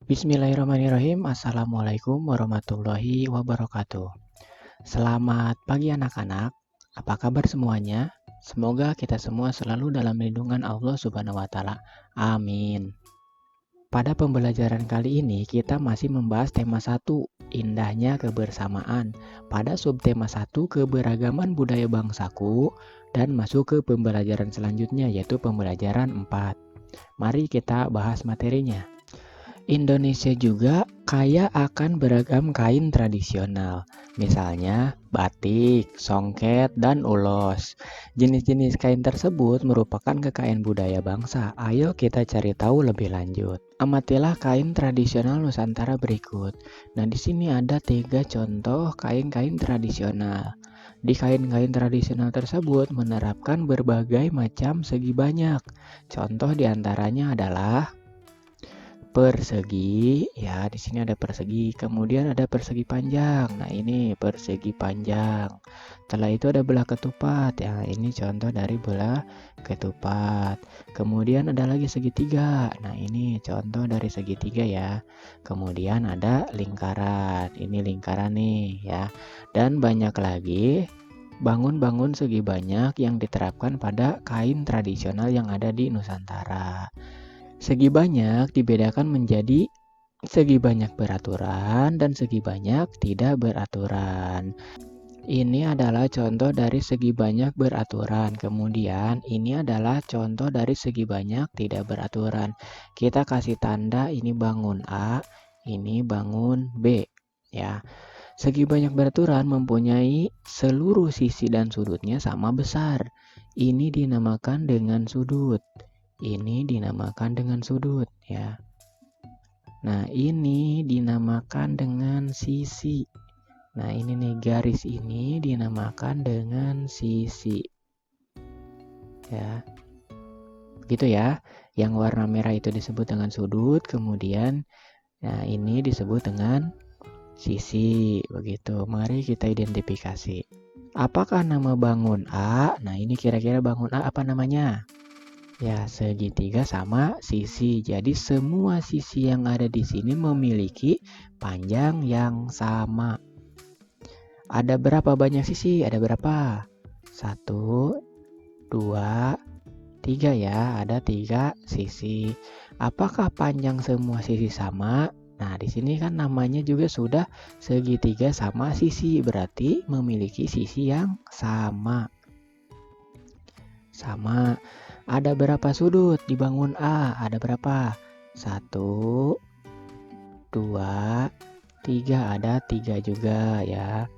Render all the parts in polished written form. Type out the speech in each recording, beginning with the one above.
Bismillahirrahmanirrahim. Assalamualaikum warahmatullahi wabarakatuh. Selamat pagi anak-anak. Apa kabar semuanya? Semoga kita semua selalu dalam lindungan Allah Subhanahu wa taala. Amin. Pada pembelajaran kali ini kita masih membahas tema 1, indahnya kebersamaan. Pada subtema 1, keberagaman budaya bangsaku, dan masuk ke pembelajaran selanjutnya yaitu pembelajaran 4. Mari kita bahas materinya. Indonesia juga kaya akan beragam kain tradisional, misalnya batik, songket, dan ulos. Jenis-jenis kain tersebut merupakan kekayaan budaya bangsa. Ayo kita cari tahu lebih lanjut. Amatilah kain tradisional Nusantara berikut. Nah, di sini ada 3 contoh kain-kain tradisional. Di kain-kain tradisional tersebut menerapkan berbagai macam segi banyak. Contoh diantaranya adalah persegi, ya di sini ada persegi, kemudian ada persegi panjang. Nah, ini persegi panjang. Setelah itu ada belah ketupat, ya ini contoh dari belah ketupat. Kemudian ada lagi segitiga. Nah, ini contoh dari segitiga ya. Kemudian ada lingkaran. Ini lingkaran nih ya. Dan banyak lagi bangun-bangun segi banyak yang diterapkan pada kain tradisional yang ada di Nusantara. Segi banyak dibedakan menjadi segi banyak beraturan dan segi banyak tidak beraturan. Ini adalah contoh dari segi banyak beraturan. Kemudian ini adalah contoh dari segi banyak tidak beraturan. Kita kasih tanda ini bangun A, ini bangun B, ya. Segi banyak beraturan mempunyai seluruh sisi dan sudutnya sama besar. Ini dinamakan dengan sudut. Ini dinamakan dengan sudut ya. Nah, ini dinamakan dengan sisi. Nah, ini nih garis ini dinamakan dengan sisi. Ya. Begitu ya. Yang warna merah itu disebut dengan sudut, kemudian nah ini disebut dengan sisi. Begitu. Mari kita identifikasi. Apakah nama bangun A? Nah, ini kira-kira bangun A apa namanya? Ya, segitiga sama sisi. Jadi semua sisi yang ada di sini memiliki panjang yang sama. Ada berapa banyak sisi? Ada berapa? 1, 2, 3 ya. Ada 3 sisi. Apakah panjang semua sisi sama? Nah, di sini kan namanya juga sudah segitiga sama sisi. Berarti memiliki sisi yang sama. Sama. Ada berapa sudut di bangun A? Ada berapa? 1, 2, 3. Ada 3 juga ya.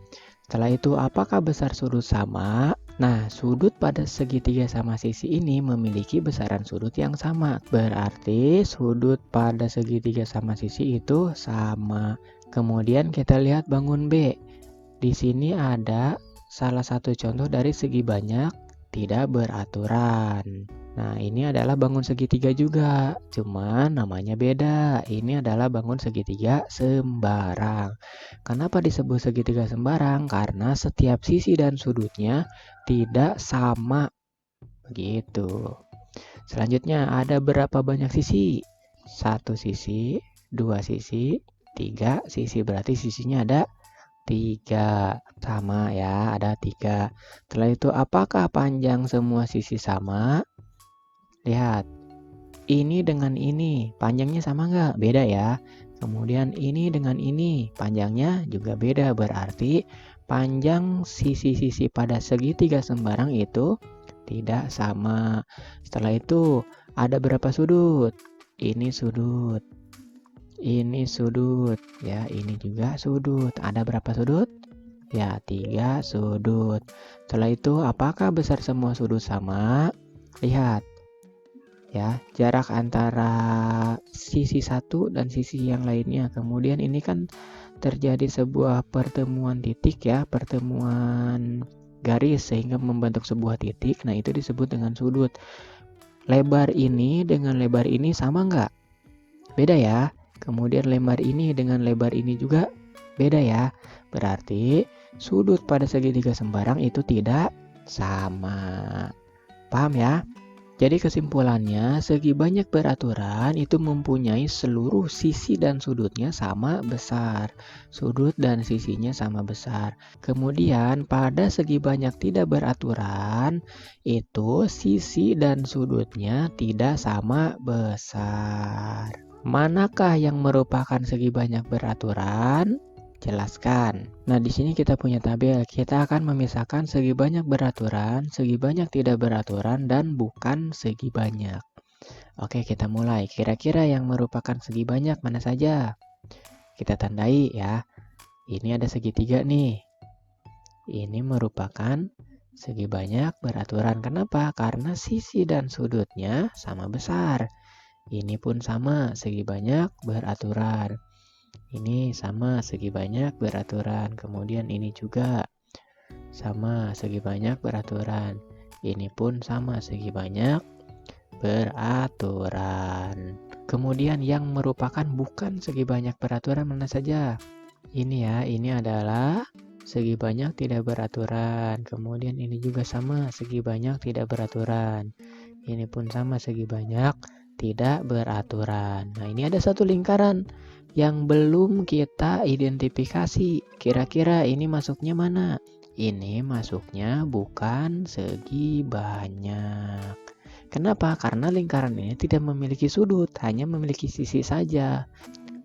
Setelah itu apakah besar sudut sama? Nah, sudut pada segitiga sama sisi ini memiliki besaran sudut yang sama. Berarti sudut pada segitiga sama sisi itu sama. Kemudian kita lihat bangun B. Di sini ada salah satu contoh dari segi banyak tidak beraturan. Nah, ini adalah bangun segitiga juga, cuman namanya beda. Ini adalah bangun segitiga sembarang. Kenapa disebut segitiga sembarang? Karena setiap sisi dan sudutnya tidak sama. Begitu. Selanjutnya, ada berapa banyak sisi? 1 sisi, 2 sisi, 3 sisi. Berarti sisinya ada 3. Sama ya, ada 3. Setelah itu apakah panjang semua sisi sama? Lihat, ini dengan ini panjangnya sama nggak? Beda ya. Kemudian ini dengan ini panjangnya juga beda. Berarti panjang sisi-sisi pada segitiga sembarang itu tidak sama. Setelah itu ada berapa sudut? Ini sudut. Ini sudut. Ya, ini juga sudut. Ada berapa sudut? Ya, 3 sudut. Setelah itu apakah besar semua sudut sama? Lihat. Ya, jarak antara sisi satu dan sisi yang lainnya. Kemudian ini kan terjadi sebuah pertemuan titik ya, pertemuan garis sehingga membentuk sebuah titik. Nah, itu disebut dengan sudut. Lebar ini dengan lebar ini sama nggak? Beda ya. Kemudian lebar ini dengan lebar ini juga beda ya. Berarti sudut pada segitiga sembarang itu tidak sama. Paham ya? Jadi kesimpulannya, segi banyak beraturan itu mempunyai seluruh sisi dan sudutnya sama besar. Sudut dan sisinya sama besar. Kemudian pada segi banyak tidak beraturan, itu sisi dan sudutnya tidak sama besar. Manakah yang merupakan segi banyak beraturan? Jelaskan. Nah, di sini kita punya tabel. Kita akan memisahkan segi banyak beraturan, segi banyak tidak beraturan, dan bukan segi banyak. Oke, kita mulai. Kira-kira yang merupakan segi banyak mana saja? Kita tandai ya. Ini ada segitiga nih. Ini merupakan segi banyak beraturan. Kenapa? Karena sisi dan sudutnya sama besar. Ini pun sama, segi banyak beraturan. Ini sama, segi banyak beraturan. Kemudian ini juga sama, segi banyak beraturan. Ini pun sama, segi banyak beraturan. Kemudian yang merupakan bukan segi banyak beraturan mana saja? Ini ya, ini adalah segi banyak tidak beraturan. Kemudian ini juga sama, segi banyak tidak beraturan. Ini pun sama, segi banyak tidak beraturan. Nah, ini ada satu lingkaran yang belum kita identifikasi. Kira-kira ini masuknya mana? Ini masuknya bukan segi banyak. Kenapa? Karena lingkaran ini tidak memiliki sudut, hanya memiliki sisi saja.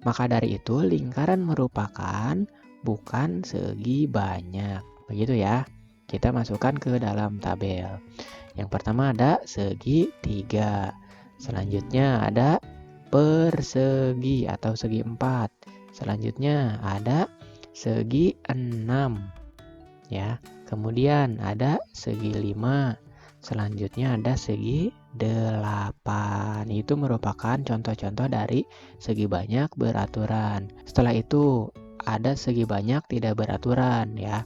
Maka dari itu lingkaran merupakan bukan segi banyak. Begitu ya. Kita masukkan ke dalam tabel. Yang pertama ada segitiga. Selanjutnya ada persegi atau segi 4. Selanjutnya ada segi 6. Ya. Kemudian ada segi 5. Selanjutnya ada segi 8. Itu merupakan contoh-contoh dari segi banyak beraturan. Setelah itu ada segi banyak tidak beraturan ya.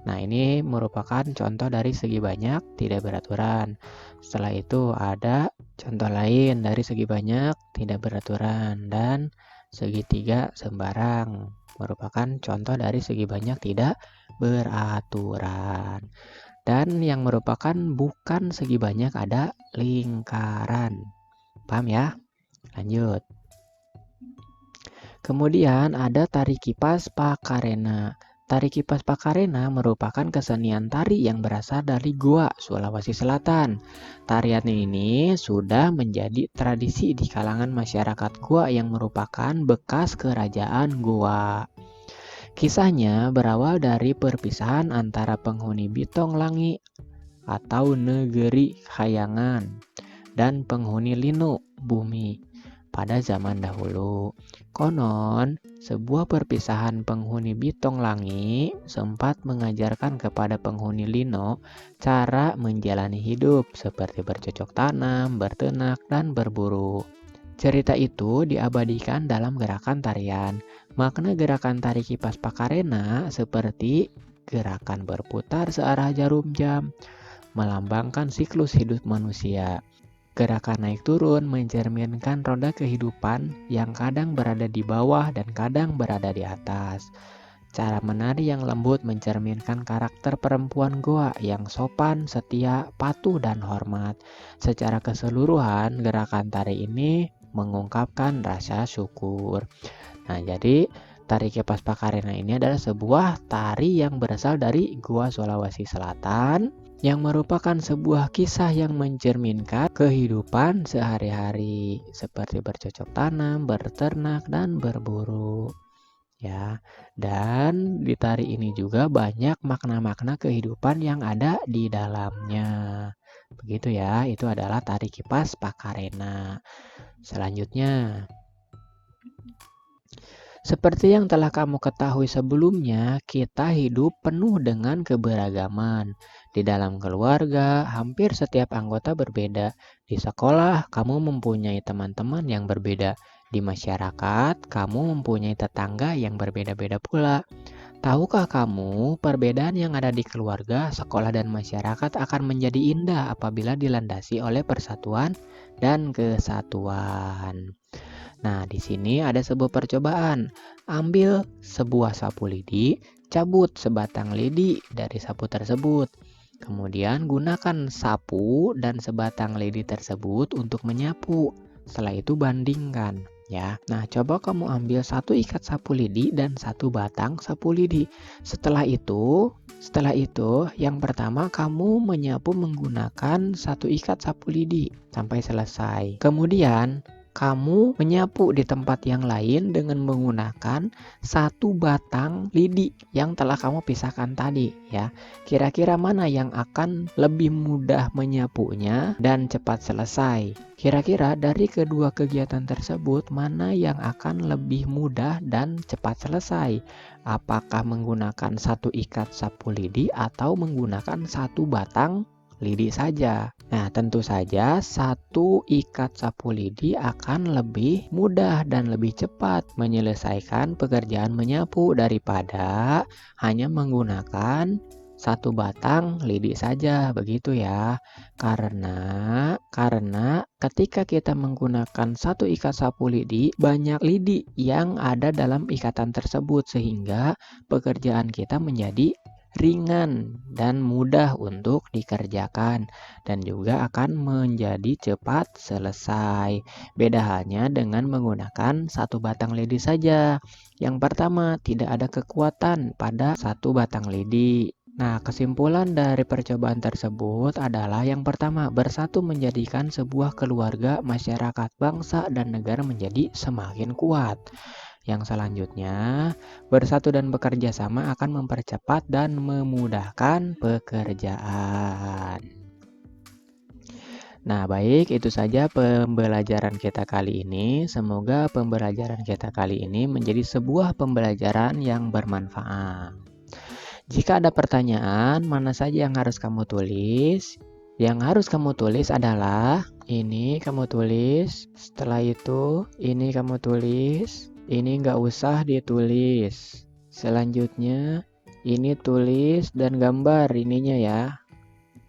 Nah, ini merupakan contoh dari segi banyak tidak beraturan. Setelah itu ada contoh lain dari segi banyak tidak beraturan dan segitiga sembarang merupakan contoh dari segi banyak tidak beraturan. Dan yang merupakan bukan segi banyak ada lingkaran. Paham ya? Lanjut. Kemudian ada tari kipas Pakarena. Tari kipas Pakarena merupakan kesenian tari yang berasal dari Goa, Sulawesi Selatan. Tarian ini sudah menjadi tradisi di kalangan masyarakat Goa yang merupakan bekas kerajaan Goa. Kisahnya berawal dari perpisahan antara penghuni Bitong Langi atau negeri Khayangan dan penghuni Lino, bumi, pada zaman dahulu. Konon, sebuah perpisahan penghuni Bitong Langi sempat mengajarkan kepada penghuni Lino cara menjalani hidup seperti bercocok tanam, berternak, dan berburu. Cerita itu diabadikan dalam gerakan tarian. Makna gerakan tari kipas Pakarena seperti gerakan berputar searah jarum jam, melambangkan siklus hidup manusia. Gerakan naik turun mencerminkan roda kehidupan yang kadang berada di bawah dan kadang berada di atas. Cara menari yang lembut mencerminkan karakter perempuan Goa yang sopan, setia, patuh, dan hormat. Secara keseluruhan, gerakan tari ini mengungkapkan rasa syukur. Nah, jadi tari kipas Pakarena ini adalah sebuah tari yang berasal dari Goa, Sulawesi Selatan, yang merupakan sebuah kisah yang mencerminkan kehidupan sehari-hari seperti bercocok tanam, berternak, dan berburu. Ya, dan di tari ini juga banyak makna-makna kehidupan yang ada di dalamnya. Begitu ya, itu adalah tari kipas Pakarena. Selanjutnya, seperti yang telah kamu ketahui sebelumnya, kita hidup penuh dengan keberagaman. Di dalam keluarga, hampir setiap anggota berbeda. Di sekolah, kamu mempunyai teman-teman yang berbeda. Di masyarakat, kamu mempunyai tetangga yang berbeda-beda pula. Tahukah kamu, perbedaan yang ada di keluarga, sekolah, dan masyarakat akan menjadi indah apabila dilandasi oleh persatuan dan kesatuan. Nah, di sini ada sebuah percobaan. Ambil sebuah sapu lidi, cabut sebatang lidi dari sapu tersebut. Kemudian gunakan sapu dan sebatang lidi tersebut untuk menyapu. Setelah itu bandingkan ya. Nah, coba kamu ambil satu ikat sapu lidi dan satu batang sapu lidi. Setelah itu, yang pertama kamu menyapu menggunakan satu ikat sapu lidi sampai selesai. Kemudian kamu menyapu di tempat yang lain dengan menggunakan satu batang lidi yang telah kamu pisahkan tadi ya. Kira-kira mana yang akan lebih mudah menyapunya dan cepat selesai? Kira-kira dari kedua kegiatan tersebut mana yang akan lebih mudah dan cepat selesai? Apakah menggunakan satu ikat sapu lidi atau menggunakan satu batang lidi saja? Nah, tentu saja satu ikat sapu lidi akan lebih mudah dan lebih cepat menyelesaikan pekerjaan menyapu daripada hanya menggunakan satu batang lidi saja, begitu ya. Karena ketika kita menggunakan satu ikat sapu lidi, banyak lidi yang ada dalam ikatan tersebut sehingga pekerjaan kita menjadi ringan dan mudah untuk dikerjakan dan juga akan menjadi cepat selesai. Beda halnya dengan menggunakan satu batang lidi saja. Yang pertama, tidak ada kekuatan pada satu batang lidi. Nah, kesimpulan dari percobaan tersebut adalah yang pertama, bersatu menjadikan sebuah keluarga, masyarakat, bangsa, dan negara menjadi semakin kuat. Yang selanjutnya, bersatu dan bekerja sama akan mempercepat dan memudahkan pekerjaan. Nah, baik, itu saja pembelajaran kita kali ini. Semoga pembelajaran kita kali ini menjadi sebuah pembelajaran yang bermanfaat. Jika ada pertanyaan, mana saja yang harus kamu tulis? Yang harus kamu tulis adalah ini kamu tulis, setelah itu ini kamu tulis, ini nggak usah ditulis. Selanjutnya ini tulis dan gambar ininya ya,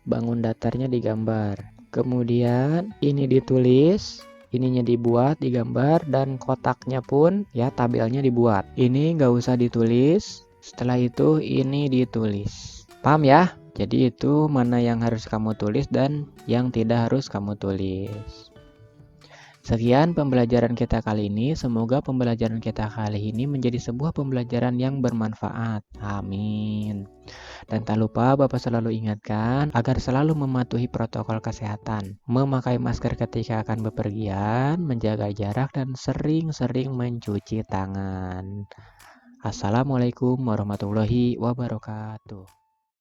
bangun datarnya digambar. Kemudian ini ditulis, ininya dibuat, digambar, dan kotaknya pun ya tabelnya dibuat. Ini nggak usah ditulis. Setelah itu ini ditulis. Paham ya? Jadi itu mana yang harus kamu tulis dan yang tidak harus kamu tulis. Sekian pembelajaran kita kali ini. Semoga pembelajaran kita kali ini menjadi sebuah pembelajaran yang bermanfaat. Amin. Dan tak lupa Bapak selalu ingatkan agar selalu mematuhi protokol kesehatan, memakai masker ketika akan bepergian, menjaga jarak, dan sering-sering mencuci tangan. Assalamualaikum warahmatullahi wabarakatuh.